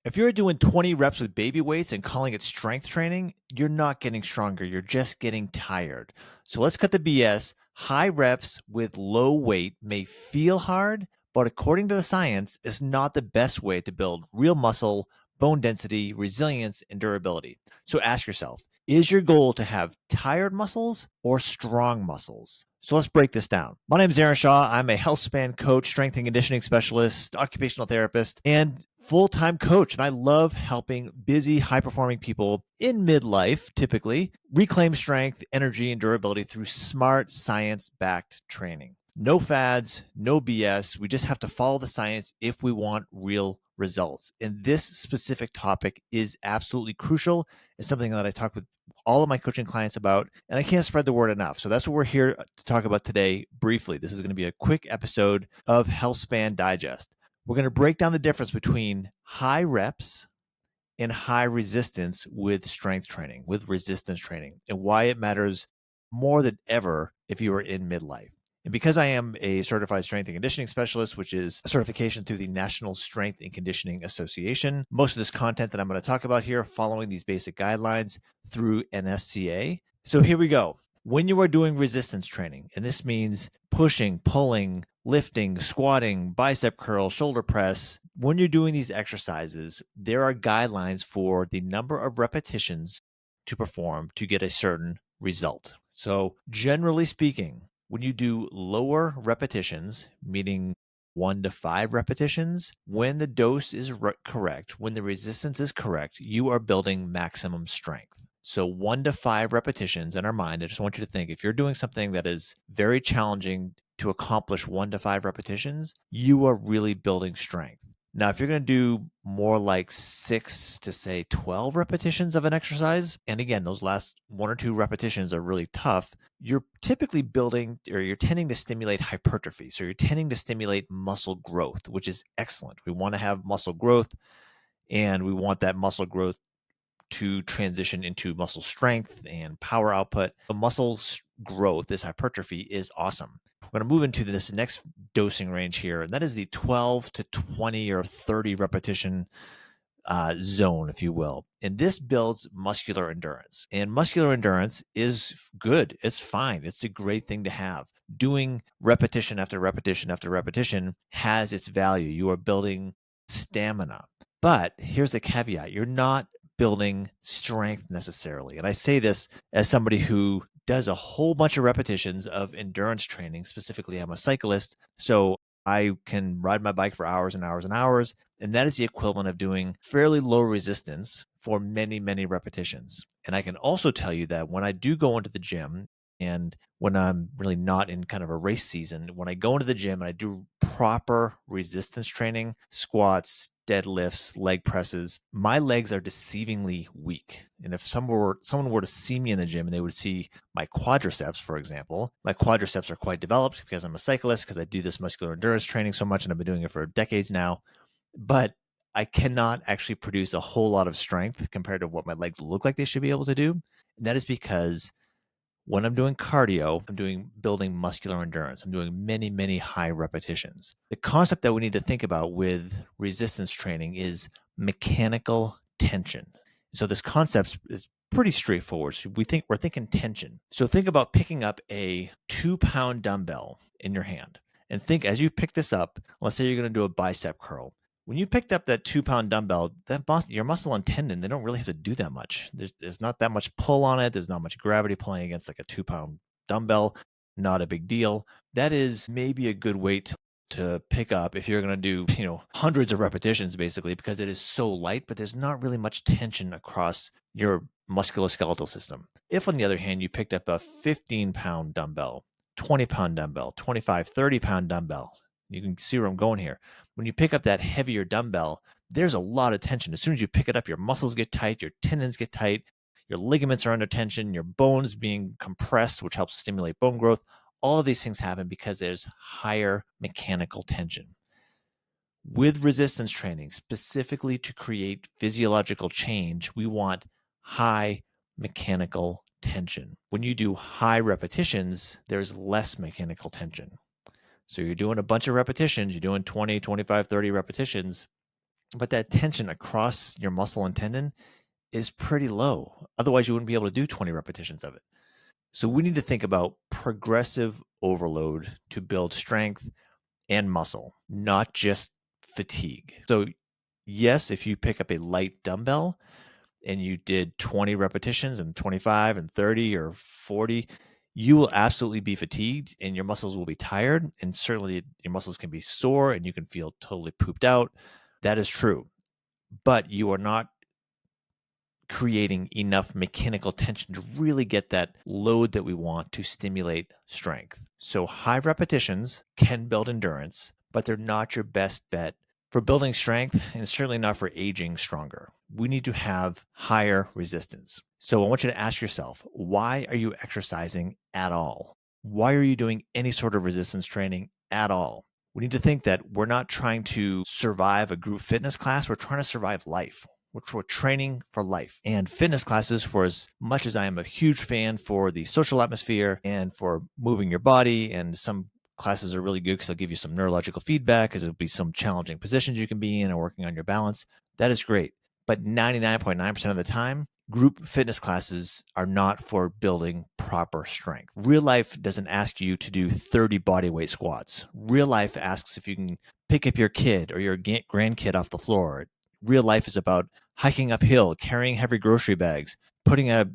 If you're doing 20 reps with baby weights and calling it strength training, you're not getting stronger. You're just getting tired. So let's cut the BS. High reps with low weight may feel hard, but according to the science, is not the best way to build real muscle, bone density, resilience, and durability. So ask yourself, is your goal to have tired muscles or strong muscles? So let's break this down. My name is Aaron Shaw. I'm a health span coach, strength and conditioning specialist, occupational therapist, and full-time coach. And I love helping busy, high-performing people in midlife, typically, reclaim strength, energy, and durability through smart, science-backed training. No fads, no BS. We just have to follow the science if we want real results. And this specific topic is absolutely crucial. It's something that I talk with all of my coaching clients about, and I can't spread the word enough. So that's what we're here to talk about today briefly. This is going to be a quick episode of Healthspan Digest. We're going to break down the difference between high reps and high resistance with strength training, with resistance training, and why it matters more than ever if you are in midlife. And because I am a certified strength and conditioning specialist, which is a certification through the National Strength and Conditioning Association, most of this content that I'm going to talk about here following these basic guidelines through NSCA. So here we go. When you are doing resistance training, and this means pushing, pulling, lifting, squatting, bicep curl, shoulder press, when you're doing these exercises, there are guidelines for the number of repetitions to perform to get a certain result. So generally speaking, when you do lower repetitions, meaning 1 to 5 repetitions, when the dose is correct, when the resistance is correct, you are building maximum strength. So 1 to 5 repetitions in our mind, I just want you to think if you're doing something that is very challenging to accomplish 1 to 5 repetitions, you are really building strength. Now, if you're going to do more like 6 to say 12 repetitions of an exercise, and again, those last 1 or 2 repetitions are really tough, you're typically building or you're tending to stimulate hypertrophy. So you're tending to stimulate muscle growth, which is excellent. We want to have muscle growth and we want that muscle growth to transition into muscle strength and power output. The muscle growth, this hypertrophy, is awesome. We're going to move into this next dosing range here, and that is the 12 to 20 or 30 repetition zone, if you will. And this builds muscular endurance. And muscular endurance is good. It's fine. It's a great thing to have. Doing repetition after repetition after repetition has its value. You are building stamina. But here's a caveat. You're not building strength necessarily. And I say this as somebody who does a whole bunch of repetitions of endurance training. Specifically, I'm a cyclist. So I can ride my bike for hours and hours and hours. And that is the equivalent of doing fairly low resistance for many, many repetitions. And I can also tell you that when I do go into the gym and when I'm really not in kind of a race season, when I go into the gym and I do proper resistance training, squats, deadlifts, leg presses, my legs are deceivingly weak. And if someone were to see me in the gym and they would see my quadriceps, for example, my quadriceps are quite developed because I'm a cyclist, because I do this muscular endurance training so much and I've been doing it for decades now. But I cannot actually produce a whole lot of strength compared to what my legs look like they should be able to do. And that is because when I'm doing cardio, I'm building muscular endurance. I'm doing many, many high repetitions. The concept that we need to think about with resistance training is mechanical tension. So this concept is pretty straightforward. So we're thinking tension. So think about picking up a 2-pound dumbbell in your hand. And think as you pick this up, let's say you're going to do a bicep curl. When you picked up that 2-pound dumbbell, your muscle and tendon, they don't really have to do that much. There's not that much pull on it. There's not much gravity pulling against like a 2-pound dumbbell. Not a big deal. That is maybe a good weight to pick up if you're going to do, hundreds of repetitions basically, because it is so light, but there's not really much tension across your musculoskeletal system. If on the other hand, you picked up a 15-pound dumbbell, 20-pound dumbbell, 25, 30-pound dumbbell, you can see where I'm going here. When you pick up that heavier dumbbell, there's a lot of tension. As soon as you pick it up, your muscles get tight, your tendons get tight, your ligaments are under tension, your bones being compressed, which helps stimulate bone growth. All of these things happen because there's higher mechanical tension. With resistance training, specifically to create physiological change, we want high mechanical tension. When you do high repetitions, there's less mechanical tension. So you're doing a bunch of repetitions, you're doing 20, 25, 30 repetitions. but that tension across your muscle and tendon is pretty low. Otherwise, you wouldn't be able to do 20 repetitions of it. So we need to think about progressive overload to build strength and muscle, not just fatigue. So, yes, if you pick up a light dumbbell and you did 20 repetitions and 25 and 30 or 40, you will absolutely be fatigued and your muscles will be tired. And certainly your muscles can be sore and you can feel totally pooped out. That is true. But you are not creating enough mechanical tension to really get that load that we want to stimulate strength. So high repetitions can build endurance, but they're not your best bet for building strength and certainly not for aging stronger. We need to have higher resistance. So I want you to ask yourself, why are you exercising at all? Why are you doing any sort of resistance training at all? We need to think that we're not trying to survive a group fitness class, we're trying to survive life. We're training for life. And fitness classes, for as much as I am a huge fan for the social atmosphere and for moving your body, and some classes are really good because they'll give you some neurological feedback, because there'll be some challenging positions you can be in and working on your balance. That is great. But 99.9% of the time, group fitness classes are not for building proper strength. Real life doesn't ask you to do 30 body weight squats. Real life asks if you can pick up your kid or your grandkid off the floor. Real life is about hiking uphill, carrying heavy grocery bags, putting a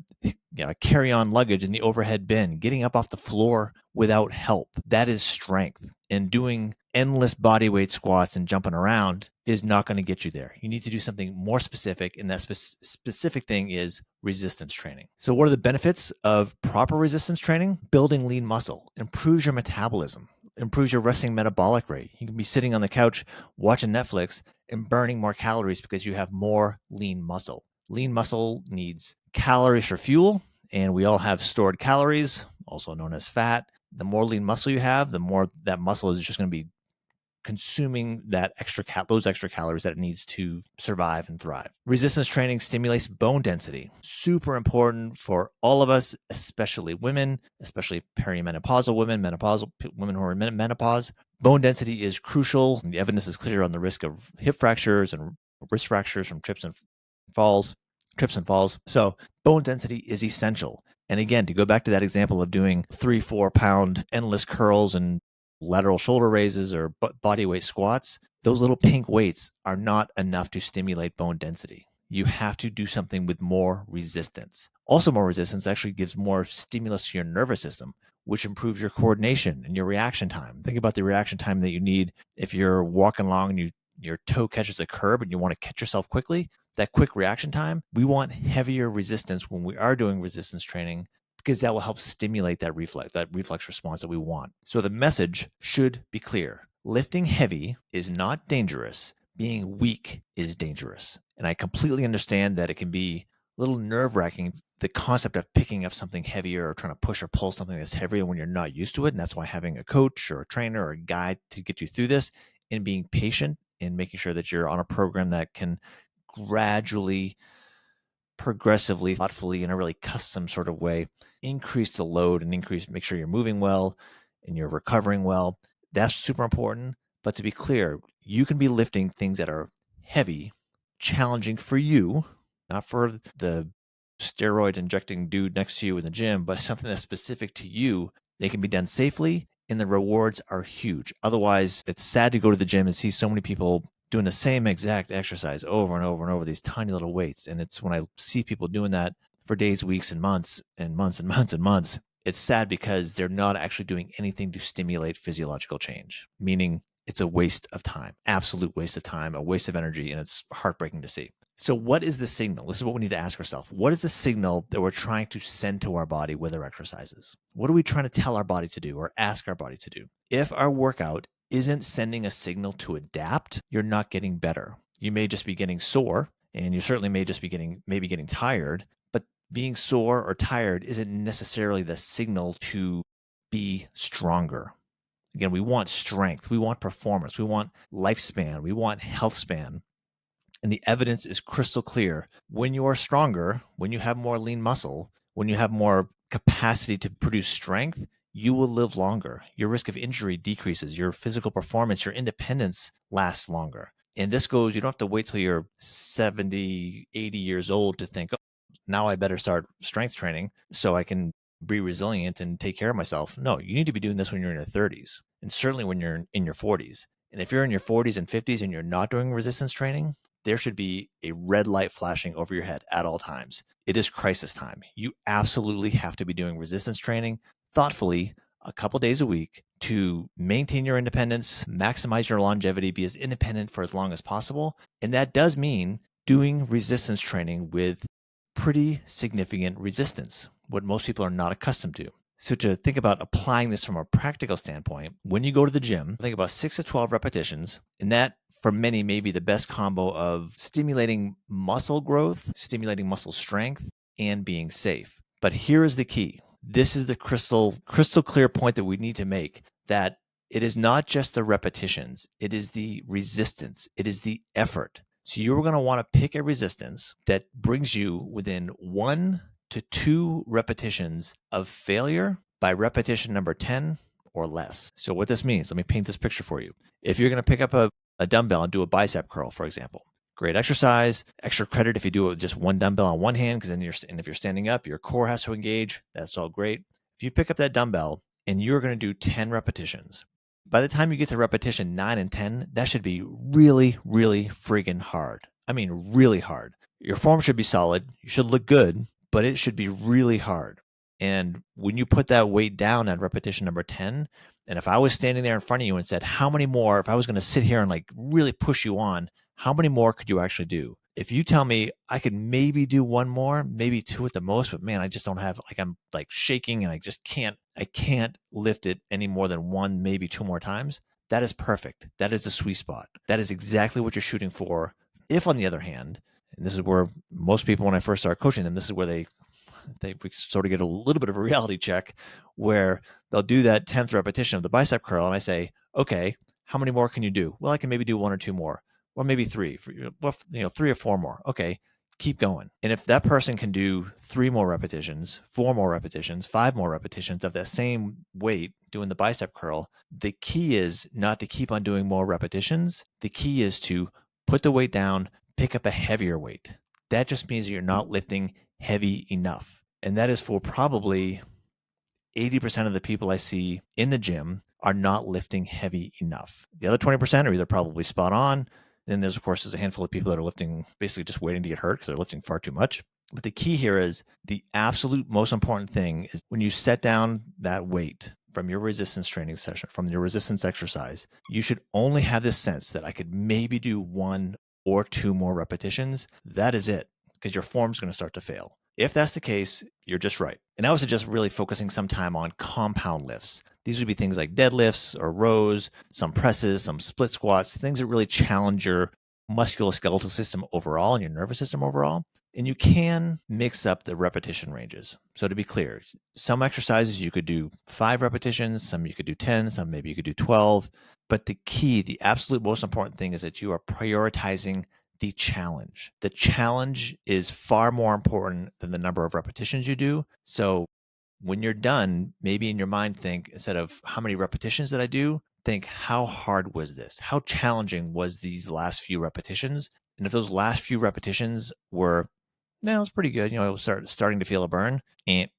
carry-on luggage in the overhead bin, getting up off the floor without help. That is strength. And doing endless body weight squats and jumping around is not going to get you there. You need to do something more specific, and that specific thing is resistance training. So what are the benefits of proper resistance training? Building lean muscle, improves your metabolism, improves your resting metabolic rate. You can be sitting on the couch watching Netflix and burning more calories because you have more lean muscle. Lean muscle needs calories for fuel, and we all have stored calories, also known as fat. The more lean muscle you have, the more that muscle is just going to be consuming that those extra calories that it needs to survive and thrive. Resistance training stimulates bone density. Super important for all of us, especially women, especially perimenopausal women, menopausal women who are in menopause. Bone density is crucial. The evidence is clear on the risk of hip fractures and wrist fractures from trips and falls. So bone density is essential. And again, to go back to that example of doing 3-4 pound endless curls and lateral shoulder raises or body weight squats, those little pink weights are not enough to stimulate bone density. You have to do something with more resistance. Also, more resistance actually gives more stimulus to your nervous system, which improves your coordination and your reaction time. Think about the reaction time that you need if you're walking along and your toe catches a curb and you want to catch yourself quickly. That quick reaction time, we want heavier resistance when we are doing resistance training, because that will help stimulate that reflex response that we want. So the message should be clear. Lifting heavy is not dangerous. Being weak is dangerous. And I completely understand that it can be a little nerve-wracking, the concept of picking up something heavier or trying to push or pull something that's heavier when you're not used to it. And that's why having a coach or a trainer or a guide to get you through this, and being patient and making sure that you're on a program that can gradually, progressively, thoughtfully, in a really custom sort of way, increase the load and make sure you're moving well and you're recovering well. That's super important. But to be clear, you can be lifting things that are heavy, challenging for you, not for the steroid injecting dude next to you in the gym, but something that's specific to you. They can be done safely and the rewards are huge. Otherwise, it's sad to go to the gym and see so many people doing the same exact exercise over and over and over, these tiny little weights. And it's when I see people doing that for days, weeks, and months and months and months and months, it's sad because they're not actually doing anything to stimulate physiological change, meaning it's a waste of time, absolute waste of time, a waste of energy, and it's heartbreaking to see. So what is the signal? This is what we need to ask ourselves. What is the signal that we're trying to send to our body with our exercises? What are we trying to tell our body to do or ask our body to do? If our workout isn't sending a signal to adapt, you're not getting better. You may just be getting sore, and you certainly may just be getting tired, but being sore or tired isn't necessarily the signal to be stronger. Again, we want strength, we want performance, we want lifespan, we want health span. And the evidence is crystal clear. When you are stronger, when you have more lean muscle, when you have more capacity to produce strength, you will live longer. Your risk of injury decreases. Your physical performance, your independence lasts longer. And this goes, you don't have to wait till you're 70, 80 years old to think, oh, now I better start strength training so I can be resilient and take care of myself. No, you need to be doing this when you're in your 30s and certainly when you're in your 40s. And if you're in your 40s and 50s and you're not doing resistance training, there should be a red light flashing over your head at all times. It is crisis time. You absolutely have to be doing resistance training thoughtfully a couple days a week to maintain your independence, maximize your longevity, be as independent for as long as possible. And that does mean doing resistance training with pretty significant resistance, what most people are not accustomed to. So, to think about applying this from a practical standpoint, when you go to the gym, think about 6 to 12 repetitions, and that for many may be the best combo of stimulating muscle growth, stimulating muscle strength, and being safe. But here is the key. This is the crystal clear point that we need to make, that it is not just the repetitions, it is the resistance, it is the effort. So you're going to want to pick a resistance that brings you within 1 to 2 repetitions of failure by repetition number 10 or less. So what this means, let me paint this picture for you. If you're going to pick up a dumbbell and do a bicep curl, for example, great exercise, extra credit if you do it with just one dumbbell on one hand, because then if you're standing up, your core has to engage. That's all great. If you pick up that dumbbell and you're going to do 10 repetitions, by the time you get to repetition 9 and 10, that should be really, really friggin' hard. I mean, really hard. Your form should be solid. You should look good, but it should be really hard. And when you put that weight down at repetition number 10, and if I was standing there in front of you and said, how many more, if I was going to sit here and like really push you on, how many more could you actually do? If you tell me I could maybe do one more, maybe two at the most, but man, I just don't have, like, I'm like shaking and I can't lift it any more than one, maybe two more times. That is perfect. That is the sweet spot. That is exactly what you're shooting for. If, on the other hand, and this is where most people, when I first start coaching them, this is where we sort of get a little bit of a reality check, where they'll do that 10th repetition of the bicep curl. And I say, okay, how many more can you do? Well, I can maybe do one or two more, or maybe three, well, 3 or 4 more. Okay, keep going. And if that person can do 3 more repetitions, 4 more repetitions, 5 more repetitions of that same weight doing the bicep curl, the key is not to keep on doing more repetitions. The key is to put the weight down, pick up a heavier weight. That just means that you're not lifting heavy enough. And that is for probably 80% of the people I see in the gym are not lifting heavy enough. The other 20% are either probably spot on. Then there's, of course, a handful of people that are lifting, basically just waiting to get hurt because they're lifting far too much. But the key here is, the absolute most important thing is when you set down that weight from your resistance training session, from your resistance exercise, you should only have this sense that I could maybe do 1 or 2 more repetitions. That is it, because your form's going to start to fail. If that's the case, you're just right. And I would suggest really focusing some time on compound lifts. These would be things like deadlifts or rows, some presses, some split squats, things that really challenge your musculoskeletal system overall and your nervous system overall. And you can mix up the repetition ranges. So to be clear, some exercises you could do 5 repetitions, some you could do 10, some maybe you could do 12. But the key, the absolute most important thing, is that you are prioritizing the challenge. The challenge is far more important than the number of repetitions you do. So when you're done, maybe in your mind think, instead of how many repetitions did I do, think, how hard was this? How challenging was these last few repetitions? And if those last few repetitions were, no, it's pretty good, it was starting to feel a burn,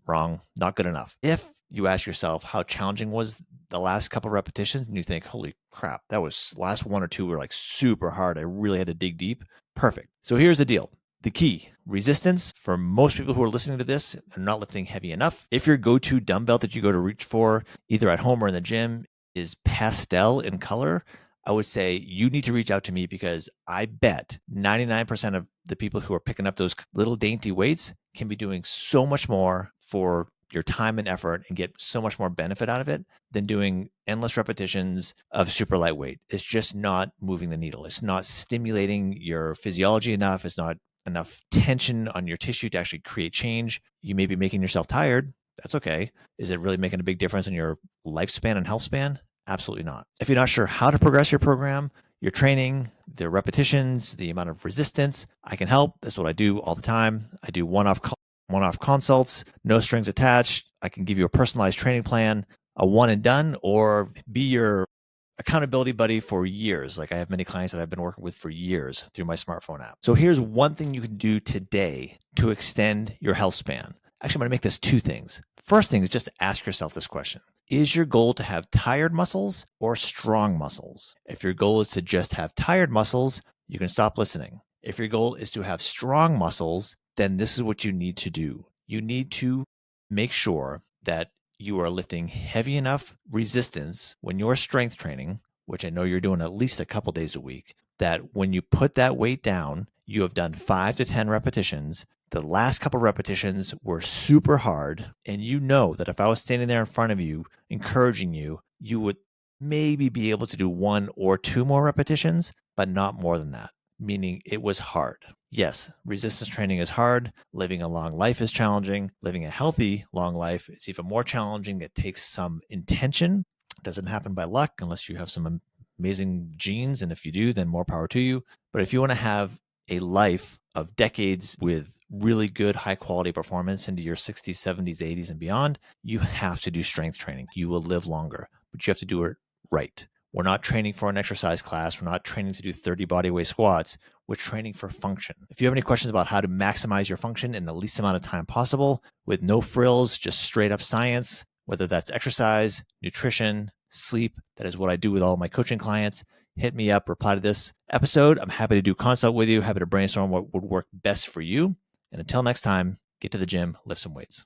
wrong, not good enough. If you ask yourself how challenging was the last couple of repetitions, and you think, holy crap, that was last 1 or 2 were like super hard, I really had to dig deep. Perfect. So here's the deal. The key, resistance, for most people who are listening to this, they're not lifting heavy enough. If your go-to dumbbell that you go to reach for, either at home or in the gym, is pastel in color, I would say you need to reach out to me, because I bet 99% of the people who are picking up those little dainty weights can be doing so much more for your time and effort and get so much more benefit out of it than doing endless repetitions of super lightweight. It's just not moving the needle. It's not stimulating your physiology enough. It's not enough tension on your tissue to actually create change. You may be making yourself tired. That's okay. Is it really making a big difference in your lifespan and health span? Absolutely not. If you're not sure how to progress your program, your training, the repetitions, the amount of resistance, I can help. That's what I do all the time. I do one-off consults, no strings attached. I can give you a personalized training plan, a one and done, or be your accountability buddy for years. Like I have many clients that I've been working with for years through my smartphone app. So here's one thing you can do today to extend your health span. Actually, I'm going to make this two things. First thing is just to ask yourself this question. Is your goal to have tired muscles or strong muscles? If your goal is to just have tired muscles, you can stop listening. If your goal is to have strong muscles, then this is what you need to do. You need to make sure that you are lifting heavy enough resistance when you're strength training, which I know you're doing at least a couple days a week, that when you put that weight down, you have done 5 to 10 repetitions. The last couple repetitions were super hard. And you know that if I was standing there in front of you, encouraging you, you would maybe be able to do 1 or 2 more repetitions, but not more than that, meaning it was hard. Yes, resistance training is hard. Living a long life is challenging. Living a healthy long life is even more challenging. It takes some intention. It doesn't happen by luck unless you have some amazing genes. And if you do, then more power to you. But if you want to have a life of decades with really good, high quality performance into your 60s, 70s, 80s, and beyond, you have to do strength training. You will live longer, but you have to do it right. We're not training for an exercise class. We're not training to do 30 bodyweight squats. We're training for function. If you have any questions about how to maximize your function in the least amount of time possible with no frills, just straight up science, whether that's exercise, nutrition, sleep, that is what I do with all of my coaching clients. Hit me up, reply to this episode. I'm happy to do consult with you, happy to brainstorm what would work best for you. And until next time, get to the gym, lift some weights.